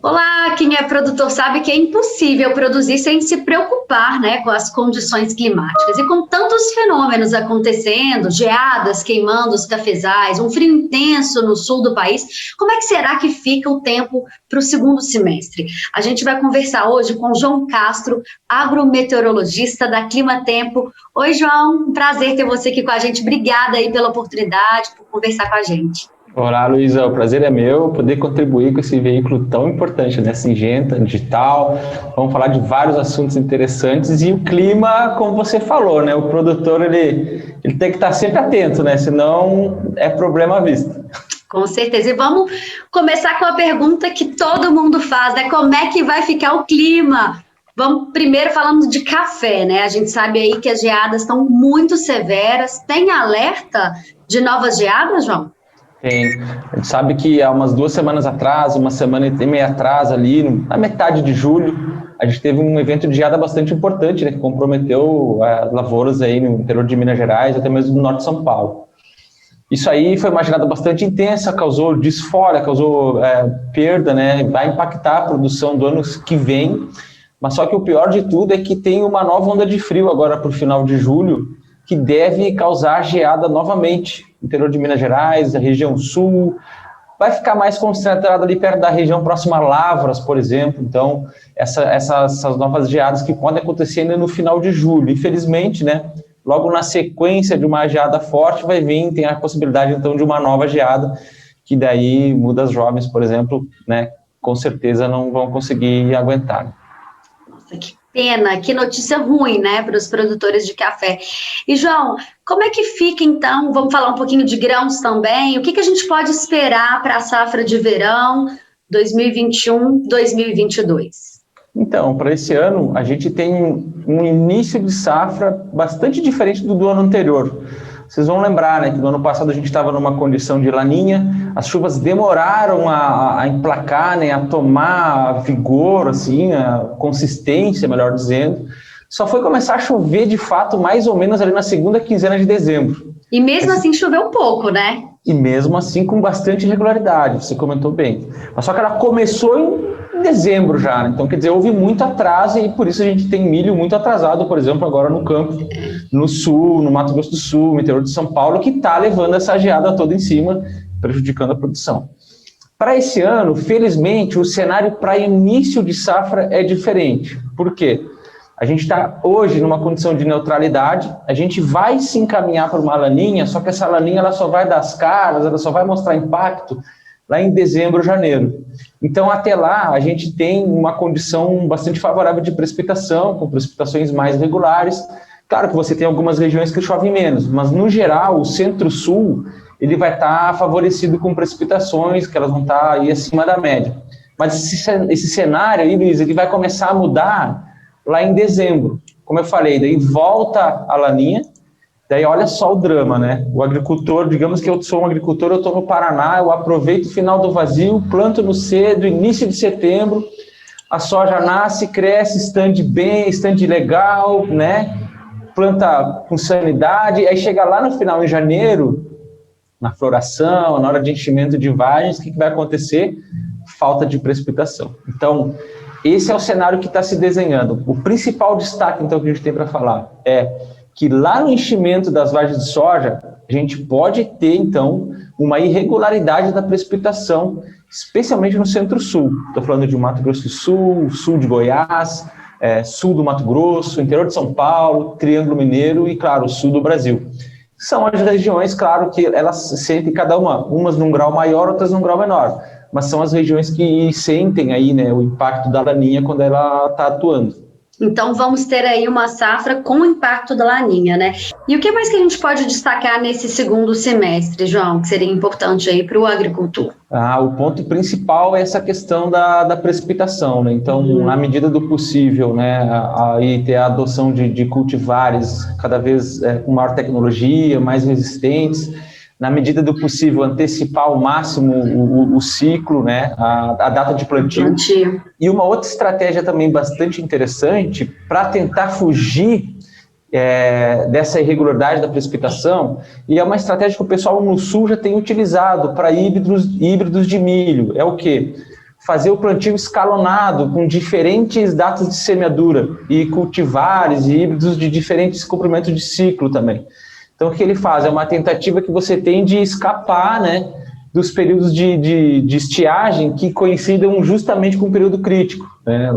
Olá, quem é produtor sabe que é impossível produzir sem se preocupar, né, com as condições climáticas. E com tantos fenômenos acontecendo, geadas queimando os cafezais, um frio intenso no sul do país, como é que será que fica o tempo para o segundo semestre? A gente vai conversar hoje com João Castro, agrometeorologista da Clima Tempo. Oi, João, um prazer ter você aqui com a gente. Obrigada aí pela oportunidade, por conversar com a gente. Olá, Luísa, o prazer é meu poder contribuir com esse veículo tão importante, né? Singenta, digital. Vamos falar de vários assuntos interessantes e o clima, como você falou, né? O produtor ele tem que estar sempre atento, né? Senão é problema à vista. Com certeza. E vamos começar com a pergunta que todo mundo faz, né? Como é que vai ficar o clima? Vamos primeiro falando de café, né? A gente sabe aí que as geadas estão muito severas. Tem alerta de novas geadas, João? Tem. A gente sabe que há umas 2 semanas atrás, uma semana e meia atrás, ali, na metade de julho, a gente teve um evento de geada bastante importante, né, que comprometeu as lavouras aí no interior de Minas Gerais, até mesmo no norte de São Paulo. Isso aí foi uma geada bastante intensa, causou desfolha, causou perda, né, vai impactar a produção do ano que vem, mas só que o pior de tudo é que tem uma nova onda de frio agora para o final de julho, que deve causar geada novamente. Interior de Minas Gerais, a região sul, vai ficar mais concentrado ali perto da região próxima a Lavras, por exemplo. Então, essas novas geadas que podem acontecer ainda no final de julho. Infelizmente, né, logo na sequência de uma geada forte vai vir, tem a possibilidade então de uma nova geada, que daí mudas jovens, por exemplo, né, com certeza não vão conseguir aguentar. Nossa, que pena, que notícia ruim, né, para os produtores de café. E, João, como é que fica, então, vamos falar um pouquinho de grãos também, o que a gente pode esperar para a safra de verão 2021-2022? Então, para esse ano, a gente tem um início de safra bastante diferente do ano anterior. Vocês vão lembrar, né, que no ano passado a gente estava numa condição de laninha, as chuvas demoraram a emplacar, né, a tomar vigor, assim, a consistência, melhor dizendo. Só foi começar a chover de fato mais ou menos ali na segunda quinzena de dezembro. E mesmo assim choveu pouco, né? E mesmo assim com bastante regularidade, você comentou bem. Mas só que ela começou em dezembro já, né? Então quer dizer, houve muito atraso e por isso a gente tem milho muito atrasado, por exemplo, agora no campo, no sul, no Mato Grosso do Sul, no interior de São Paulo, que está levando essa geada toda em cima, prejudicando a produção. Para esse ano, felizmente, o cenário para início de safra é diferente. Por quê? A gente está hoje numa condição de neutralidade, a gente vai se encaminhar para uma laninha, só que essa laninha ela só vai dar as caras, ela só vai mostrar impacto lá em dezembro, janeiro. Então, até lá, a gente tem uma condição bastante favorável de precipitação, com precipitações mais regulares. Claro que você tem algumas regiões que chove menos, mas, no geral, o centro-sul ele vai estar favorecido com precipitações, que elas vão estar aí acima da média. Mas esse cenário aí, Luiz, ele vai começar a mudar lá em dezembro. Como eu falei, daí volta a laninha, daí olha só o drama, né? O agricultor, digamos que eu sou um agricultor, eu estou no Paraná, eu aproveito o final do vazio, planto no cedo, início de setembro, a soja nasce, cresce, estande bem, estande legal, né? Planta com sanidade, aí chega lá no final, em janeiro, na floração, na hora de enchimento de vagens, o que vai acontecer? Falta de precipitação. Então, esse é o cenário que está se desenhando. O principal destaque, então, que a gente tem para falar é que lá no enchimento das vagens de soja, a gente pode ter, então, uma irregularidade da precipitação, especialmente no centro-sul. Estou falando de Mato Grosso do Sul, sul de Goiás, sul do Mato Grosso, interior de São Paulo, Triângulo Mineiro e, claro, o sul do Brasil. São as regiões, claro, que elas sentem cada uma, umas num grau maior, outras num grau menor, mas são as regiões que sentem aí, né, o impacto da laninha quando ela está atuando. Então vamos ter aí uma safra com o impacto da laninha, né? E o que mais que a gente pode destacar nesse segundo semestre, João, que seria importante aí para o agricultor? O ponto principal é essa questão da precipitação, né? Então, na medida do possível, né, aí ter a adoção de cultivares cada vez com maior tecnologia, mais resistentes, na medida do possível, antecipar ao máximo o ciclo, né, a data de plantio. E uma outra estratégia também bastante interessante para tentar fugir dessa irregularidade da precipitação, e é uma estratégia que o pessoal no sul já tem utilizado para híbridos de milho. É o quê? fazer o plantio escalonado, com diferentes datas de semeadura, e cultivares e híbridos de diferentes comprimentos de ciclo também. Então, o que ele faz? É uma tentativa que você tem de escapar, né, dos períodos de estiagem que coincidam justamente com o período crítico, né,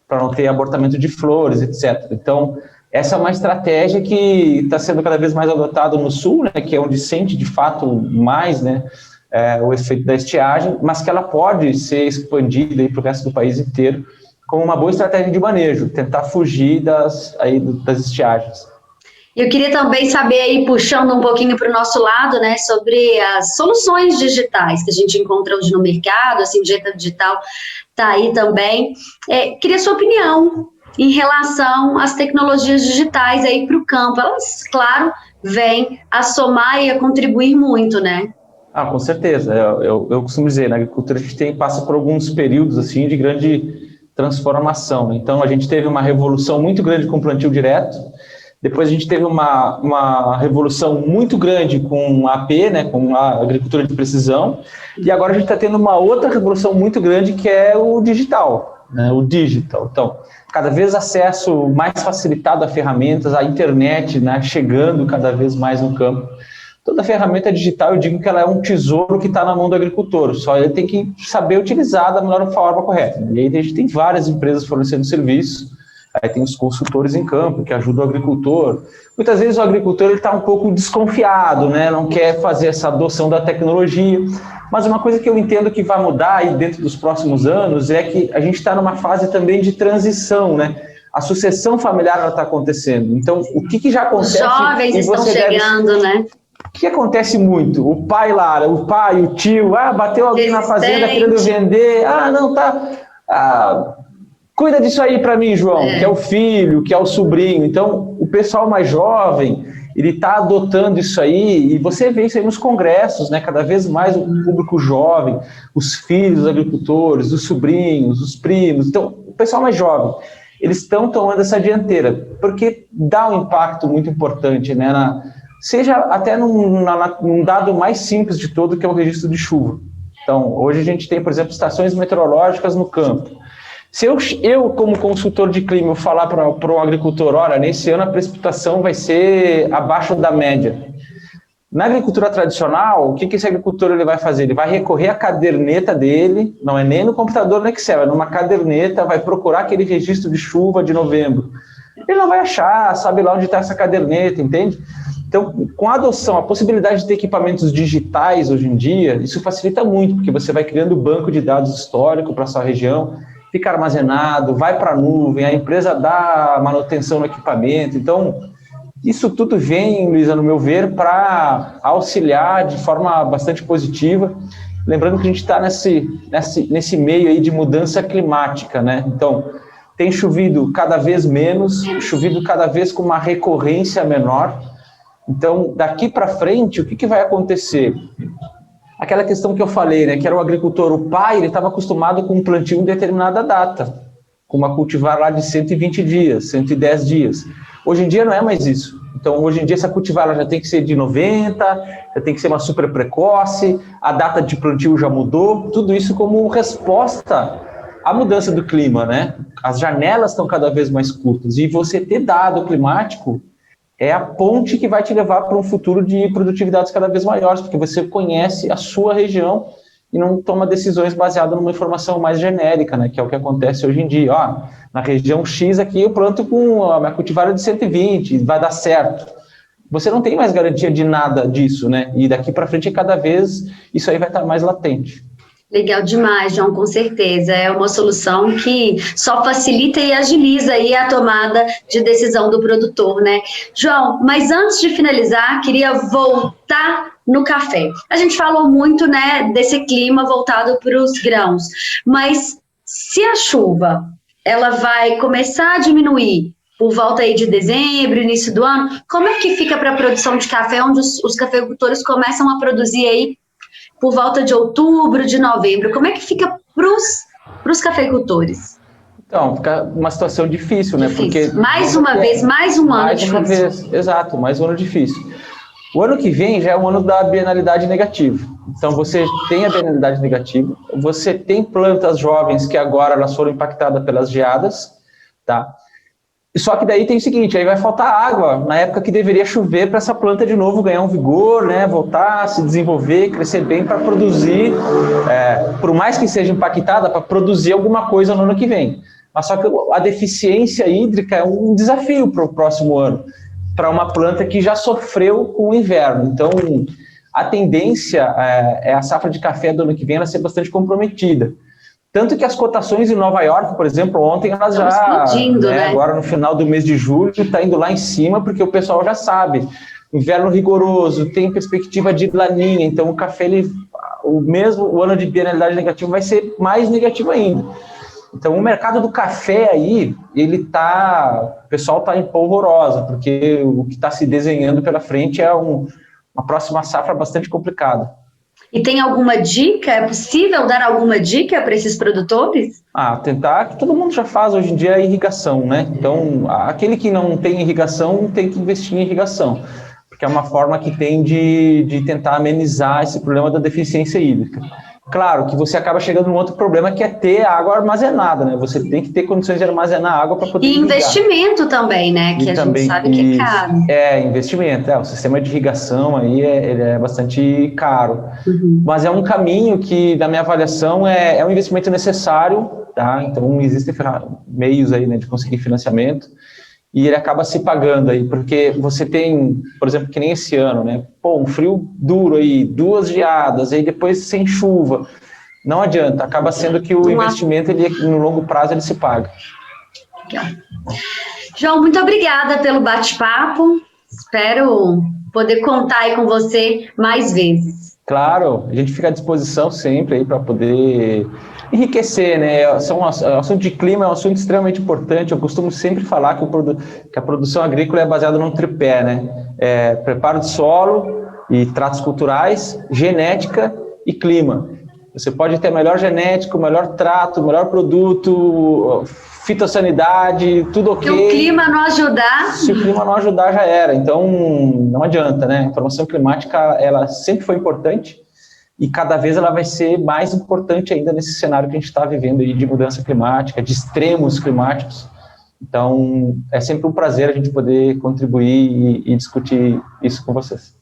para não ter abortamento de flores, etc. Então, essa é uma estratégia que está sendo cada vez mais adotada no sul, né, que é onde sente, de fato, mais, né, o efeito da estiagem, mas que ela pode ser expandida para o resto do país inteiro como uma boa estratégia de manejo, tentar fugir das estiagens. Eu queria também saber aí, puxando um pouquinho para o nosso lado, né, sobre as soluções digitais que a gente encontra hoje no mercado, a Syngenta Digital está aí também. Queria sua opinião em relação às tecnologias digitais aí para o campo. Elas, claro, vêm a somar e a contribuir muito, né? Com certeza. Eu costumo dizer, na agricultura a gente passa por alguns períodos assim de grande transformação. Então, a gente teve uma revolução muito grande com o plantio direto. Depois a gente teve uma revolução muito grande com a AP, né, com a agricultura de precisão, e agora a gente está tendo uma outra revolução muito grande que é o digital, né, o digital. Então, cada vez acesso mais facilitado a ferramentas, a internet, né, chegando cada vez mais no campo. Toda ferramenta digital, eu digo que ela é um tesouro que está na mão do agricultor, só ele tem que saber utilizar da melhor forma correta. E aí a gente tem várias empresas fornecendo serviços. Aí tem os consultores em campo, que ajudam o agricultor. Muitas vezes o agricultor está um pouco desconfiado, né? Não quer fazer essa adoção da tecnologia. Mas uma coisa que eu entendo que vai mudar aí dentro dos próximos anos é que a gente está numa fase também de transição, né? A sucessão familiar está acontecendo. Então, o que já acontece... Os jovens estão chegando, né? O que acontece muito? O pai lá, o pai, o tio, bateu alguém na fazenda querendo vender, não, tá... cuida disso aí para mim, João, que é o filho, que é o sobrinho. Então, o pessoal mais jovem, ele está adotando isso aí, e você vê isso aí nos congressos, né? Cada vez mais o público jovem, os filhos dos agricultores, os sobrinhos, os primos. Então, o pessoal mais jovem, eles estão tomando essa dianteira, porque dá um impacto muito importante, né? Seja até num dado mais simples de todo, que é o registro de chuva. Então, hoje a gente tem, por exemplo, estações meteorológicas no campo. Se eu como consultor de clima, falar para um agricultor, olha, nesse ano a precipitação vai ser abaixo da média. Na agricultura tradicional, o que esse agricultor ele vai fazer? Ele vai recorrer à caderneta dele, não é nem no computador no Excel, é numa caderneta, vai procurar aquele registro de chuva de novembro. Ele não vai achar, sabe lá onde está essa caderneta, entende? Então, com a adoção, a possibilidade de ter equipamentos digitais hoje em dia, isso facilita muito, porque você vai criando banco de dados histórico para a sua região, fica armazenado, vai para a nuvem, a empresa dá manutenção no equipamento. Então, isso tudo vem, Luísa, no meu ver, para auxiliar de forma bastante positiva. Lembrando que a gente está nesse meio aí de mudança climática, né? Então, tem chovido cada vez menos, chovido cada vez com uma recorrência menor. Então, daqui para frente, o que vai acontecer? Aquela questão que eu falei, né, que era o agricultor, o pai, ele estava acostumado com um plantio em determinada data, com uma cultivar lá de 120 dias, 110 dias. Hoje em dia não é mais isso. Então, hoje em dia, essa cultivar ela já tem que ser de 90, já tem que ser uma super precoce, a data de plantio já mudou, tudo isso como resposta à mudança do clima, né? As janelas estão cada vez mais curtas, e você ter dado climático é a ponte que vai te levar para um futuro de produtividades cada vez maiores, porque você conhece a sua região e não toma decisões baseadas numa informação mais genérica, né, que é o que acontece hoje em dia. Na região X aqui eu planto com a minha cultivar de 120, vai dar certo. Você não tem mais garantia de nada disso, né? E daqui para frente, cada vez, isso aí vai estar mais latente. Legal demais, João, com certeza. É uma solução que só facilita e agiliza aí a tomada de decisão do produtor, né? João, mas antes de finalizar, queria voltar no café. A gente falou muito, né, desse clima voltado para os grãos, mas se a chuva, ela vai começar a diminuir por volta aí de dezembro, início do ano, como é que fica para a produção de café, onde os cafeicultores começam a produzir aí por volta de outubro, de novembro? Como é que fica para os cafeicultores? Então, fica uma situação difícil, né? Difícil. Porque mais uma vez, mais um ano difícil. Mais uma vez, exato, mais um ano difícil. O ano que vem já é o ano da bienalidade negativa. Então, você tem a bienalidade negativa, você tem plantas jovens que agora elas foram impactadas pelas geadas, tá? Só que daí tem o seguinte, aí vai faltar água na época que deveria chover para essa planta de novo ganhar um vigor, né, voltar a se desenvolver, crescer bem para produzir, por mais que seja impactada, para produzir alguma coisa no ano que vem. Mas só que a deficiência hídrica é um desafio para o próximo ano, para uma planta que já sofreu com o inverno. Então, a tendência é a safra de café do ano que vem ela ser bastante comprometida. Tanto que as cotações em Nova York, por exemplo, ontem elas já, né? Agora no final do mês de julho, está indo lá em cima, porque o pessoal já sabe, inverno rigoroso, tem perspectiva de laninha, então o café, o ano de bienalidade negativa vai ser mais negativo ainda. Então o mercado do café aí, o pessoal está em polvorosa, porque o que está se desenhando pela frente é uma próxima safra bastante complicada. E tem alguma dica? É possível dar alguma dica para esses produtores? Tentar, que todo mundo já faz hoje em dia a irrigação, né? Então, aquele que não tem irrigação tem que investir em irrigação, porque é uma forma que tem de tentar amenizar esse problema da deficiência hídrica. Claro que você acaba chegando num outro problema que é ter água armazenada, né? Você tem que ter condições de armazenar água para poder irrigar. Investimento também, né? Que a gente sabe que é caro. Investimento. O sistema de irrigação aí ele é bastante caro. Uhum. Mas é um caminho que, na minha avaliação, é um investimento necessário, tá? Então, existem meios aí, né, de conseguir financiamento. E ele acaba se pagando aí, porque você tem, por exemplo, que nem esse ano, né? Um frio duro aí, 2 geadas, aí depois sem chuva. Não adianta, acaba sendo que o investimento, no longo prazo, ele se paga. Legal. João, muito obrigada pelo bate-papo. Espero poder contar aí com você mais vezes. Claro, a gente fica à disposição sempre aí para poder enriquecer, né? O assunto de clima é um assunto extremamente importante. Eu costumo sempre falar que a produção agrícola é baseada num tripé, né? Preparo de solo e tratos culturais, genética e clima. Você pode ter a melhor genética, o melhor trato, o melhor produto, fitossanidade, tudo ok. Se o clima não ajudar... Se o clima não ajudar, já era. Então, não adianta, né? A informação climática, ela sempre foi importante e cada vez ela vai ser mais importante ainda nesse cenário que a gente está vivendo aí de mudança climática, de extremos climáticos. Então, é sempre um prazer a gente poder contribuir e discutir isso com vocês.